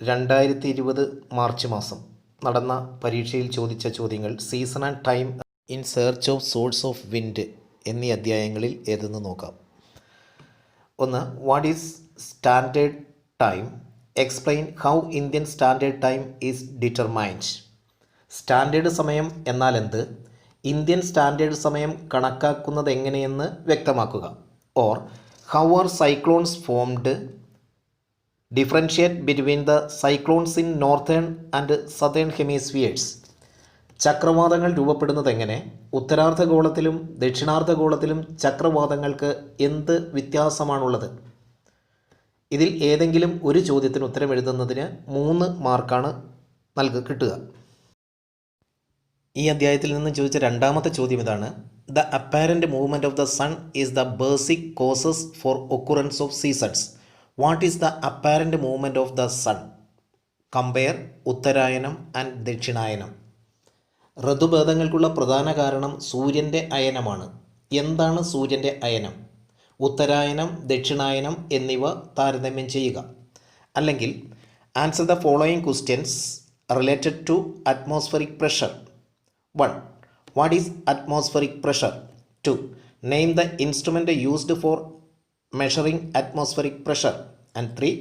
2020 മാർച്ച് മാസം നടന്ന പരീക്ഷയിൽ ചോദിച്ച ചോദ്യങ്ങൾ season and time, in search of source of wind എന്നീ അധ്യായങ്ങളിൽ ഏതെന്ന് നോക്കാം. 1. What is standard time? Explain how Indian standard time is determined. Standard സമയം എന്നാൽ എന്ത്? ഇന്ത്യൻ സ്റ്റാൻഡേർഡ് സമയം കണക്കാക്കുന്നത് എങ്ങനെയെന്ന് വ്യക്തമാക്കുക. Or how are cyclones formed? Differentiate between the cyclones in northern and southern hemispheres. ചക്രവാതങ്ങൾ രൂപപ്പെടുന്നത് എങ്ങനെ? ഉത്തരാർദ്ധഗോളത്തിലും ദക്ഷിണാർദ്ധഗോളത്തിലും ചക്രവാതങ്ങൾക്ക് എന്ത് വ്യത്യാസമാണുള്ളത്? ഇതിൽ ഏതെങ്കിലും ഒരു ചോദ്യത്തിന് ഉത്തരം എഴുതുന്നതിന് 3 മാർക്കാണ് കിട്ടുക. ഈ അധ്യായത്തിൽ നിന്ന് ചോദിച്ച 2ാമത്തെ ചോദ്യം ഇതാണ്. The apparent movement of the sun is the basic causes for occurrence of seasons. What is the apparent movement of the sun? Compare uttarayanam and dakshinayanam. ഋതുഭേദങ്ങൾക്കുള്ള പ്രധാന കാരണം സൂര്യൻ്റെ അയനമാണ്. എന്താണ് സൂര്യൻ്റെ അയനം? ഉത്തരായനം, ദക്ഷിണായനം എന്നിവ താരതമ്യം ചെയ്യുക. അല്ലെങ്കിൽ answer the following questions related to atmospheric pressure. 1. What is atmospheric pressure? 2. Name the instrument used for measuring atmospheric pressure. And 3.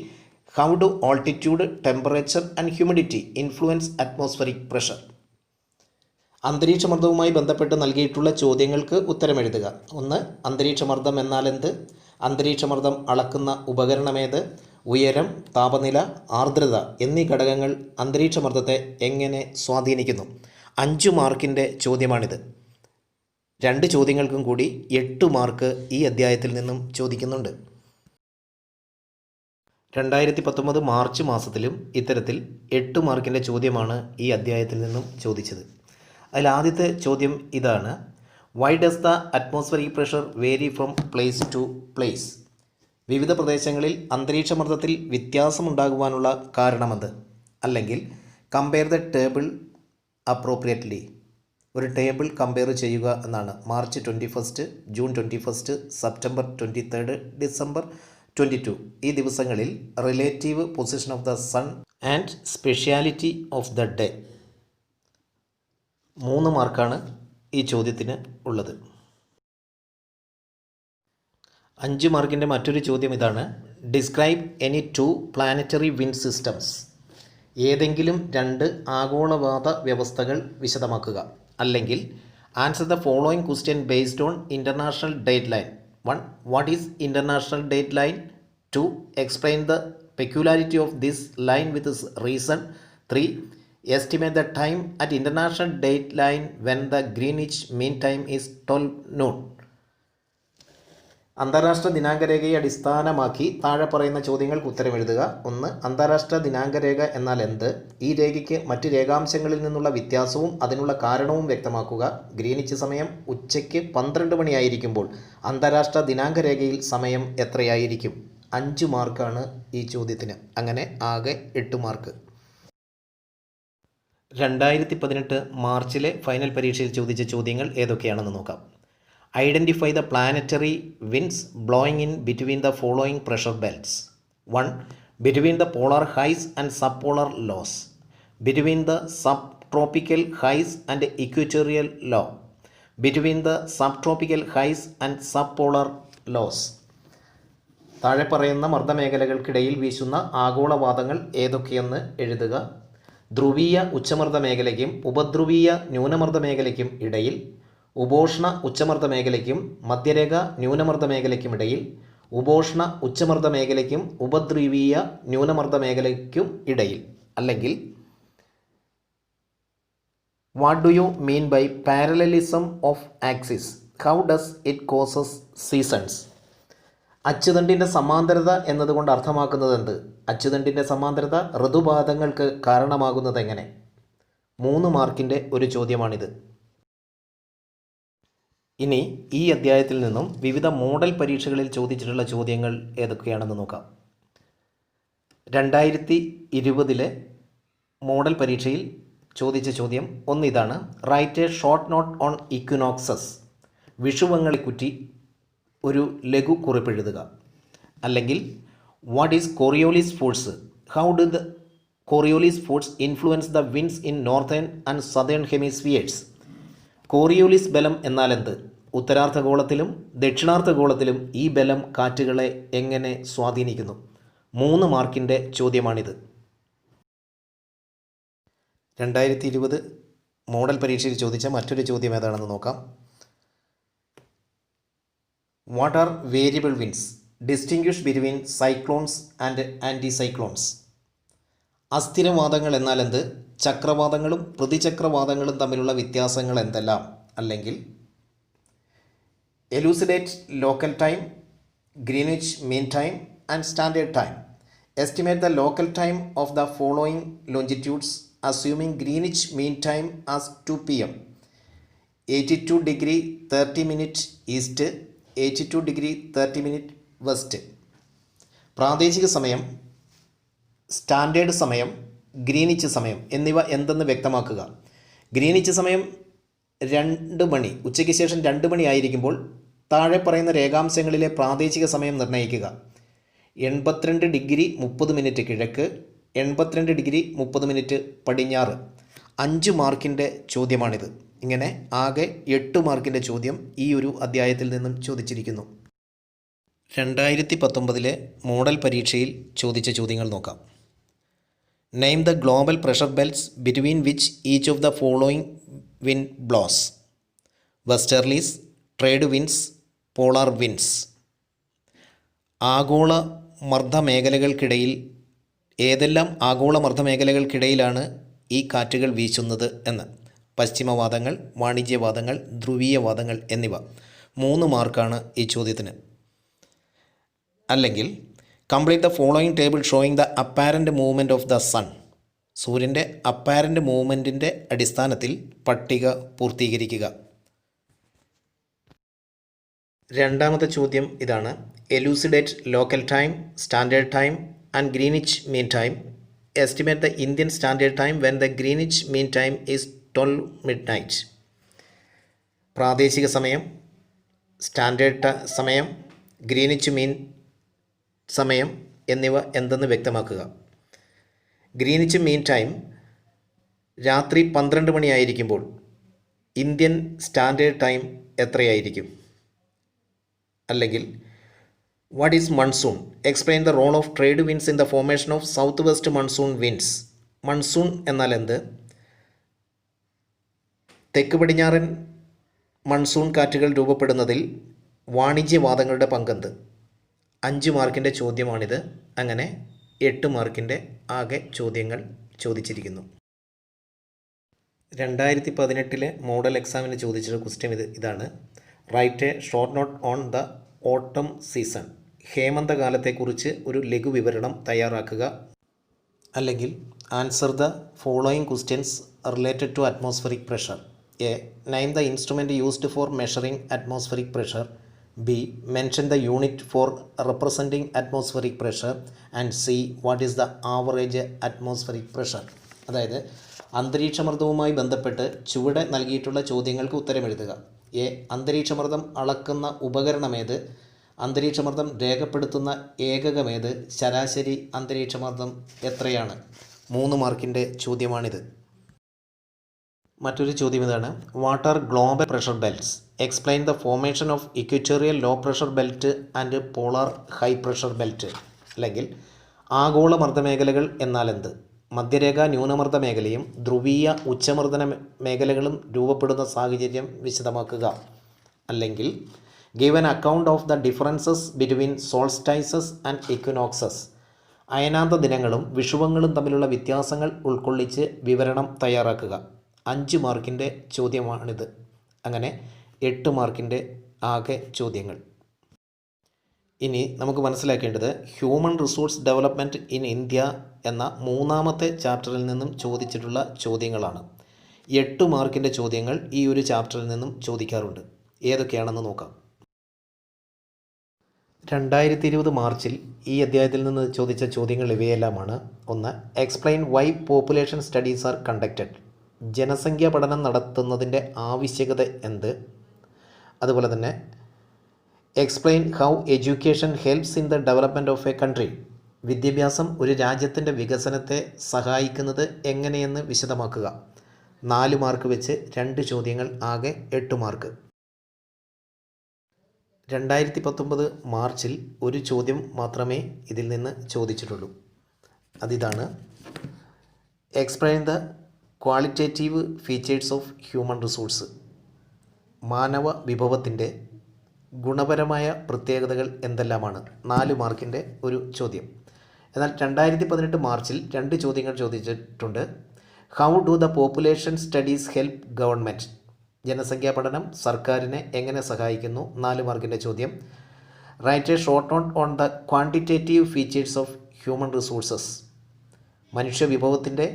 How do altitude, temperature and humidity influence atmospheric pressure? അന്തരീക്ഷമർദ്ദവുമായി ബന്ധപ്പെട്ട് നൽകിയിട്ടുള്ള ചോദ്യങ്ങൾക്ക് ഉത്തരമെഴുതുക. 1. അന്തരീക്ഷമർദ്ദം എന്നാൽ എന്ത്? അന്തരീക്ഷമർദ്ദം അളക്കുന്ന ഉപകരണമേത്? ഉയരം, താപനില, ആർദ്രത എന്നീ ഘടകങ്ങൾ അന്തരീക്ഷമർദ്ദത്തെ എങ്ങനെ സ്വാധീനിക്കുന്നു? 5 മാർക്കിൻ്റെ ചോദ്യമാണിത്. 2 ചോദ്യങ്ങൾക്കും കൂടി 8 മാർക്ക് ഈ അധ്യായത്തിൽ നിന്നും ചോദിക്കുന്നുണ്ട്. 2019 മാർച്ച് മാസത്തിലും ഇത്തരത്തിൽ 8 മാർക്കിൻ്റെ ചോദ്യമാണ് ഈ അധ്യായത്തിൽ നിന്നും ചോദിച്ചത്. അതിൽ ആദ്യത്തെ ചോദ്യം ഇതാണ്: why does the atmospheric pressure vary from place to place? വിവിധ പ്രദേശങ്ങളിൽ അന്തരീക്ഷമർദ്ദത്തിൽ വ്യത്യാസമുണ്ടാകുവാനുള്ള കാരണമെന്ത്? അല്ലെങ്കിൽ കമ്പയർ ദ ടേബിൾ അപ്രോപ്രിയറ്റ്ലി. ഒരു ടേബിൾ കമ്പയർ ചെയ്യുക എന്നാണ്. മാർച്ച് 21, ജൂൺ 21, സെപ്റ്റംബർ 23, ഡിസംബർ 22 ഈ ദിവസങ്ങളിൽ relative position of the sun and speciality of the day. 3 മാർക്കാണ് ഈ ചോദ്യത്തിന് ഉള്ളത്. 5 മാർക്കിൻ്റെ മറ്റൊരു ചോദ്യം ഇതാണ്: describe any 2 planetary wind systems. ഏതെങ്കിലും 2 ആഗോളവാത വ്യവസ്ഥകൾ വിശദമാക്കുക. അല്ലെങ്കിൽ answer the following question based on international date line. 1. What is international date line? 2. Explain the peculiarity of this line with its reason. 3. Estimate the time at international date line when the Greenwich Mean Time is 12 noon. അന്താരാഷ്ട്ര ദിനാങ്കരേഖയെ അടിസ്ഥാനമാക്കി താഴെ പറയുന്ന ചോദ്യങ്ങൾക്ക് ഉത്തരം എഴുതുക. 1. അന്താരാഷ്ട്ര ദിനാങ്കരേഖ എന്നാൽ എന്ത്? ഈ രേഖയ്ക്ക് മറ്റ് രേഖാംശങ്ങളിൽ നിന്നുള്ള വ്യത്യാസവും അതിനുള്ള കാരണവും വ്യക്തമാക്കുക. ഗ്രീനിച്ച് സമയം ഉച്ചയ്ക്ക് 12 മണിയായിരിക്കുമ്പോൾ അന്താരാഷ്ട്ര ദിനാങ്കരേഖയിൽ സമയം എത്രയായിരിക്കും? 5 മാർക്കാണ് ഈ ചോദ്യത്തിന്. അങ്ങനെ ആകെ 8 മാർക്ക്. 2018 മാർച്ചിലെ ഫൈനൽ പരീക്ഷയിൽ ചോദിച്ച ചോദ്യങ്ങൾ ഏതൊക്കെയാണെന്ന് നോക്കാം. Identify the planetary winds blowing in between the following pressure belts. 1. Between the polar highs and subpolar lows. Between the subtropical highs and equatorial low. Between the subtropical highs and subpolar lows. താഴെ പറയുന്ന മർദ്ദമേഖലകൾക്കിടയിൽ വീശുന്ന ആഗോളവാതങ്ങൾ ഏതൊക്കെയെന്ന് എഴുതുക. ധ്രുവീയ ഉച്ചമർദ്ദ മേഖലയ്ക്കും ഉപധ്രുവീയ ന്യൂനമർദ്ദ മേഖലയ്ക്കും ഇടയിൽ, ഉപോഷ്ണ ഉച്ചമർദ്ദ മേഖലയ്ക്കും മധ്യരേഖ ന്യൂനമർദ്ദ മേഖലയ്ക്കും ഇടയിൽ, ഉപോഷ്ണ ഉച്ചമർദ്ദ മേഖലയ്ക്കും ഉപദ്രവീയ ന്യൂനമർദ്ദ മേഖലയ്ക്കും ഇടയിൽ. അല്ലെങ്കിൽ what do you mean by parallelism of axis? How does it causes seasons? അച്ചുതണ്ടിൻ്റെ സമാന്തരത എന്നതുകൊണ്ട് അർത്ഥമാക്കുന്നത് എന്ത്? അച്ചുതണ്ടിൻ്റെ സമാന്തരത ഋതുപാതങ്ങൾക്ക് കാരണമാകുന്നത് എങ്ങനെ? 3 മാർക്കിൻ്റെ ഒരു ചോദ്യമാണിത്. ഇനി ഈ അധ്യായത്തിൽ നിന്നും വിവിധ മോഡൽ പരീക്ഷകളിൽ ചോദിച്ചിട്ടുള്ള ചോദ്യങ്ങൾ ഏതൊക്കെയാണെന്ന് നോക്കാം. 2020 മോഡൽ പരീക്ഷയിൽ ചോദിച്ച ചോദ്യം 1 ഇതാണ്: write a short note on equinoxes. വിഷുവങ്ങളെക്കുറ്റി ഒരു ലഘു കുറിപ്പെഴുതുക. അല്ലെങ്കിൽ what is Coriolis force? How do the Coriolis force influence the winds in northern and southern hemispheres? Coriolis ബലം എന്നാൽ എന്ത്? ഉത്തരാർദ്ധഗോളത്തിലും ദക്ഷിണാർദ്ധഗോളത്തിലും ഈ ബലം കാറ്റുകളെ എങ്ങനെ സ്വാധീനിക്കുന്നു? 3 മാർക്കിൻ്റെ ചോദ്യമാണിത്. 2020 മോഡൽ പരീക്ഷയിൽ ചോദിച്ച മറ്റൊരു ചോദ്യം ഏതാണെന്ന് നോക്കാം. What are variable winds? Distinguish between cyclones and anti cyclones. അസ്ഥിരവാദങ്ങൾ എന്നാൽ എന്ത്? ചക്രവാതങ്ങളും പ്രതിചക്രവാതങ്ങളും തമ്മിലുള്ള വ്യത്യാസങ്ങൾ എന്തെല്ലാം? അല്ലെങ്കിൽ elucidate local time, Greenwich mean time and standard time. Estimate the local time of the following longitudes assuming Greenwich mean time as 2 PM. 82 degree 30 minute east, 82 degree 30 minute west. പ്രാദേശിക സമയം, സ്റ്റാൻഡേർഡ് സമയം, ഗ്രീനിച്ച് സമയം എന്നിവ എന്തെന്ന് വ്യക്തമാക്കുക. ഗ്രീനിച്ച് സമയം 2 മണി, ഉച്ചയ്ക്ക് ശേഷം 2 മണി ആയിരിക്കുമ്പോൾ താഴെ പറയുന്ന രേഖാംശങ്ങളിലെ പ്രാദേശിക സമയം നിർണ്ണയിക്കുക. 82 ഡിഗ്രി 30 മിനിറ്റ് കിഴക്ക്, 82 ഡിഗ്രി 30 മിനിറ്റ് പടിഞ്ഞാറ്. 5 മാർക്കിൻ്റെ ചോദ്യമാണിത്. ഇങ്ങനെ ആകെ 8 മാർക്കിൻ്റെ ചോദ്യം ഈ ഒരു അധ്യായത്തിൽ നിന്നും ചോദിച്ചിരിക്കുന്നു. 2019 മോഡൽ പരീക്ഷയിൽ ചോദിച്ച ചോദ്യങ്ങൾ നോക്കാം. Name the global pressure belts between which each of the following wind blows. Westerlies, trade winds, polar winds. ആഗോള മർദ്ദമേഖലകൾക്കിടയിൽ ഏതെല്ലാം ആഗോള മർദ്ദമേഖലകൾക്കിടയിലാണ് ഈ കാറ്റുകൾ വീശുന്നത് എന്ന്? പശ്ചിമവാദങ്ങൾ, വാണിജ്യവാദങ്ങൾ, ധ്രുവീയവാദങ്ങൾ എന്നിവ. 3 മാർക്കാണ് ഈ ചോദ്യത്തിന്. അല്ലെങ്കിൽ complete the following table showing the apparent movement of the sun. സൂര്യൻ്റെ അപ്പാരൻറ്റ് മൂവ്മെൻറ്റിൻ്റെ അടിസ്ഥാനത്തിൽ പട്ടിക പൂർത്തീകരിക്കുക. രണ്ടാമത്തെ ചോദ്യം ഇതാണ്. Elucidate local time, standard time and Greenwich mean time. Estimate the Indian standard time when the Greenwich mean time is 12 midnight. പ്രാദേശിക സമയം, സ്റ്റാൻഡേർഡ് സമയം, ഗ്രീനിച്ച് മീൻ സമയം എന്നിവ എന്തെന്ന് വ്യക്തമാക്കുക. ഗ്രീനിച്ച് മീൻ ടൈം രാത്രി 12 മണിയായിരിക്കുമ്പോൾ ഇന്ത്യൻ സ്റ്റാൻഡേർഡ് ടൈം എത്രയായിരിക്കും? അല്ലെങ്കിൽ what is monsoon? Explain the role of trade winds in the formation of south west monsoon winds. Monsoon എന്നാൽ എന്ത്? തെക്ക് പടിഞ്ഞാറൻ മൺസൂൺ കാറ്റുകൾ രൂപപ്പെടുന്നതിൽ വാണിജ്യവാദങ്ങളുടെ പങ്കെന്ത്? 5 മാർക്കിൻ്റെ ചോദ്യമാണിത്. അങ്ങനെ 8 മാർക്കിൻ്റെ ആകെ ചോദ്യങ്ങൾ ചോദിച്ചിരിക്കുന്നു. 2018 മോഡൽ എക്സാമിന് ചോദിച്ചൊരു ക്വസ്റ്റ്യൻ ഇതാണ്. Write a short note on the autumn season. ഹേമന്തകാലത്തെക്കുറിച്ച് ഒരു ലഘു വിവരണം തയ്യാറാക്കുക. അല്ലെങ്കിൽ answer the following questions related to atmospheric pressure. A. Name the instrument used for measuring atmospheric pressure. B. Mention the unit for representing atmospheric pressure. And C. What is the average atmospheric pressure. അതായത് അന്തരീക്ഷമർദ്ദവുമായി ബന്ധപ്പെട്ട് ചുവടെ നൽകിയിട്ടുള്ള ചോദ്യങ്ങൾക്ക് ഉത്തരമെഴുതുക. എ. അന്തരീക്ഷമർദ്ദം അളക്കുന്ന ഉപകരണമേത്? അന്തരീക്ഷമർദ്ദം രേഖപ്പെടുത്തുന്ന ഏകകമേത്? ശരാശരി അന്തരീക്ഷമർദ്ദം എത്രയാണ്? 3 മാർക്കിൻ്റെ ചോദ്യമാണിത്. മറ്റൊരു ചോദ്യം ഇതാണ്. What are global pressure belts? Explain the formation of equatorial low pressure belt and polar high pressure belt. അല്ലെങ്കിൽ ആഗോള മർദ്ദമേഖലകൾ എന്നാൽ എന്ത്? മധ്യരേഖ ന്യൂനമർദ്ദ മേഖലയും ധ്രുവീയ ഉച്ചമർദ്ദന മേഖലകളും രൂപപ്പെടുന്ന സാഹചര്യം വിശദമാക്കുക. അല്ലെങ്കിൽ give an account of the differences between solstices and equinoxes. അയനാന്ത ദിനങ്ങളും വിഷുവങ്ങളും തമ്മിലുള്ള വ്യത്യാസങ്ങൾ ഉൾക്കൊള്ളിച്ച് വിവരണം തയ്യാറാക്കുക. 5 മാർക്കിൻ്റെ ചോദ്യമാണിത്. അങ്ങനെ 8 മാർക്കിൻ്റെ ആകെ ചോദ്യങ്ങൾ. ഇനി നമുക്ക് മനസ്സിലാക്കേണ്ടത് human resource development in India എന്ന 3ാമത്തെ ചാപ്റ്ററിൽ നിന്നും ചോദിച്ചിട്ടുള്ള ചോദ്യങ്ങളാണ്. 8 മാർക്കിൻ്റെ ചോദ്യങ്ങൾ ഈ ഒരു ചാപ്റ്ററിൽ നിന്നും ചോദിക്കാറുണ്ട്. ഏതൊക്കെയാണെന്ന് നോക്കാം. 2020 മാർച്ചിൽ ഈ അധ്യായത്തിൽ നിന്ന് ചോദിച്ച ചോദ്യങ്ങൾ ഇവയെല്ലാമാണ്. 1. Explain Y population studies R conducted. ജനസംഖ്യാ പഠനം നടത്തുന്നതിൻ്റെ ആവശ്യകത എന്ത്? അതുപോലെ തന്നെ explain how education helps in the development of A country. വിദ്യാഭ്യാസം ഒരു രാജ്യത്തിൻ്റെ വികസനത്തെ സഹായിക്കുന്നത് എങ്ങനെയെന്ന് വിശദമാക്കുക. 4 മാർക്ക് വെച്ച് 2 ചോദ്യങ്ങൾ, ആകെ 8 മാർക്ക്. 2019 മാർച്ചിൽ ഒരു ചോദ്യം മാത്രമേ ഇതിൽ നിന്ന് ചോദിച്ചിട്ടുള്ളൂ. അതിതാണ്. Explain the qualitative features of human resource. മാനവ വിഭവത്തിൻ്റെ ഗുണപരമായ പ്രത്യേകതകൾ എന്തെല്ലാമാണ്? 4 മാർക്കിൻ്റെ ഒരു ചോദ്യം. എന്നാൽ 2018 മാർച്ചിൽ 2 ചോദ്യങ്ങൾ ചോദിച്ചിട്ടുണ്ട്. How do the population studies help government. ജനസംഖ്യാ പഠനം സർക്കാരിനെ എങ്ങനെ സഹായിക്കുന്നു? 4 മാർക്കിൻ്റെ ചോദ്യം. Right a short note on the quantitative features of human resources. മനുഷ്യ വിഭവത്തിൻ്റെ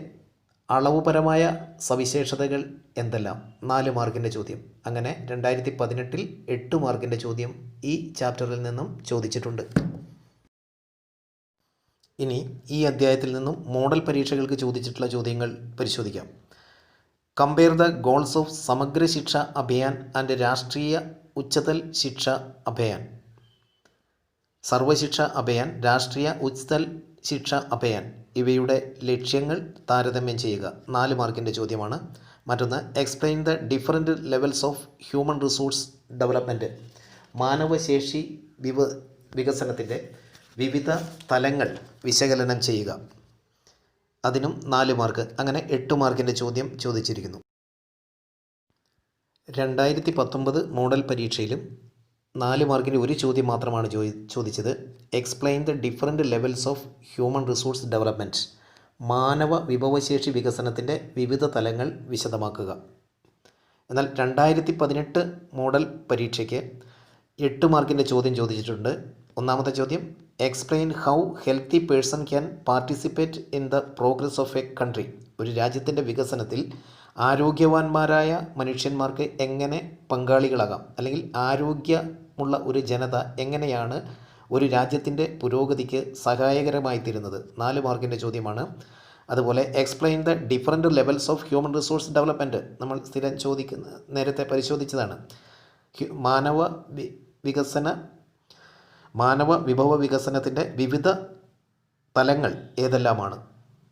അളവുപരമായ സവിശേഷതകൾ എന്തെല്ലാം? 4 മാർക്കിൻ്റെ ചോദ്യം. അങ്ങനെ 2018 8 മാർക്കിൻ്റെ ചോദ്യം ഈ ചാപ്റ്ററിൽ നിന്നും ചോദിച്ചിട്ടുണ്ട്. ഇനി ഈ അധ്യായത്തിൽ നിന്നും മോഡൽ പരീക്ഷകൾക്ക് ചോദിച്ചിട്ടുള്ള ചോദ്യങ്ങൾ പരിശോധിക്കാം. കമ്പയർ ദ ഗോൾസ് ഓഫ് സമഗ്ര ശിക്ഷ അഭിയാൻ ആൻഡ് രാഷ്ട്രീയ ഉച്ചതൽ ശിക്ഷ അഭിയാൻ. സർവശിക്ഷ അഭിയാൻ, രാഷ്ട്രീയ ഉച്ചതൽ ശിക്ഷ അഭിയാൻ ഇവയുടെ ലക്ഷ്യങ്ങൾ താരതമ്യം ചെയ്യുക. 4 മാർക്കിൻ്റെ ചോദ്യമാണ്. മറ്റൊന്ന് explain the different levels of human resource development. മാനവശേഷി വികസനത്തിൻ്റെ വിവിധ തലങ്ങൾ വിശകലനം ചെയ്യുക. അതിനും 4 മാർക്ക്. അങ്ങനെ 8 മാർക്കിൻ്റെ ചോദ്യം ചോദിച്ചിരിക്കുന്നു. 2019 മോഡൽ പരീക്ഷയിലും 4 മാർക്കിന് ഒരു ചോദ്യം മാത്രമാണ് ചോദിച്ചത്. Explain the different levels of human resource development. മാനവ വിഭവശേഷി വികസനത്തിൻ്റെ വിവിധ തലങ്ങൾ വിശദമാക്കുക. എന്നാൽ 2018 മോഡൽ പരീക്ഷയ്ക്ക് 8 മാർക്കിൻ്റെ ചോദ്യം ചോദിച്ചിട്ടുണ്ട്. ഒന്നാമത്തെ ചോദ്യം explain how healthy person can participate in the progress of A country. ഒരു രാജ്യത്തിൻ്റെ വികസനത്തിൽ ആരോഗ്യവാന്മാരായ മനുഷ്യന്മാർക്ക് എങ്ങനെ പങ്കാളികളാകാം, അല്ലെങ്കിൽ ആരോഗ്യമുള്ള ഒരു ജനത എങ്ങനെയാണ് ഒരു രാജ്യത്തിൻ്റെ പുരോഗതിക്ക് സഹായകരമായി തീരുന്നത്. 4 മാർക്കിൻ്റെ ചോദ്യമാണ്. അതുപോലെ explain the different levels of human resource development. നമ്മൾ സ്ഥിരം നേരത്തെ പരിശോധിച്ചതാണ്. മാനവ വിഭവ വികസനത്തിൻ്റെ വിവിധ തലങ്ങൾ ഏതെല്ലാമാണ്.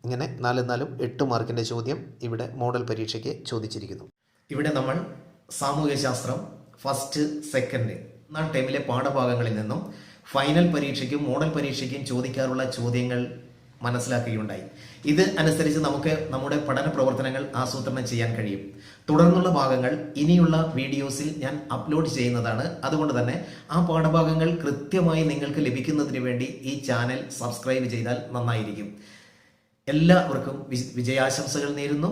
ഇങ്ങനെ 4 മാർക്കിൻ്റെ ചോദ്യം ഇവിടെ മോഡൽ പരീക്ഷയ്ക്ക് ചോദിച്ചിരിക്കുന്നു. ഇവിടെ നമ്മൾ സാമൂഹ്യശാസ്ത്രം ഫസ്റ്റ്, സെക്കൻഡ് ടൈമിലെ പാഠഭാഗങ്ങളിൽ നിന്നും ഫൈനൽ പരീക്ഷയ്ക്കും മോഡൽ പരീക്ഷയ്ക്കും ചോദിക്കാറുള്ള ചോദ്യങ്ങൾ മനസ്സിലാക്കുകയുണ്ടായി. ഇത് അനുസരിച്ച് നമുക്ക് നമ്മുടെ പഠന പ്രവർത്തനങ്ങൾ ആസൂത്രണം ചെയ്യാൻ കഴിയും. തുടർന്നുള്ള ഭാഗങ്ങൾ ഇനിയുള്ള വീഡിയോസിൽ ഞാൻ അപ്ലോഡ് ചെയ്യുന്നതാണ്. അതുകൊണ്ട് തന്നെ ആ പാഠഭാഗങ്ങൾ കൃത്യമായി നിങ്ങൾക്ക് ലഭിക്കുന്നതിന് വേണ്ടി ഈ ചാനൽ സബ്സ്ക്രൈബ് ചെയ്താൽ നന്നായിരിക്കും. എല്ലാവർക്കും വിജയാശംസകൾ നേരുന്നു.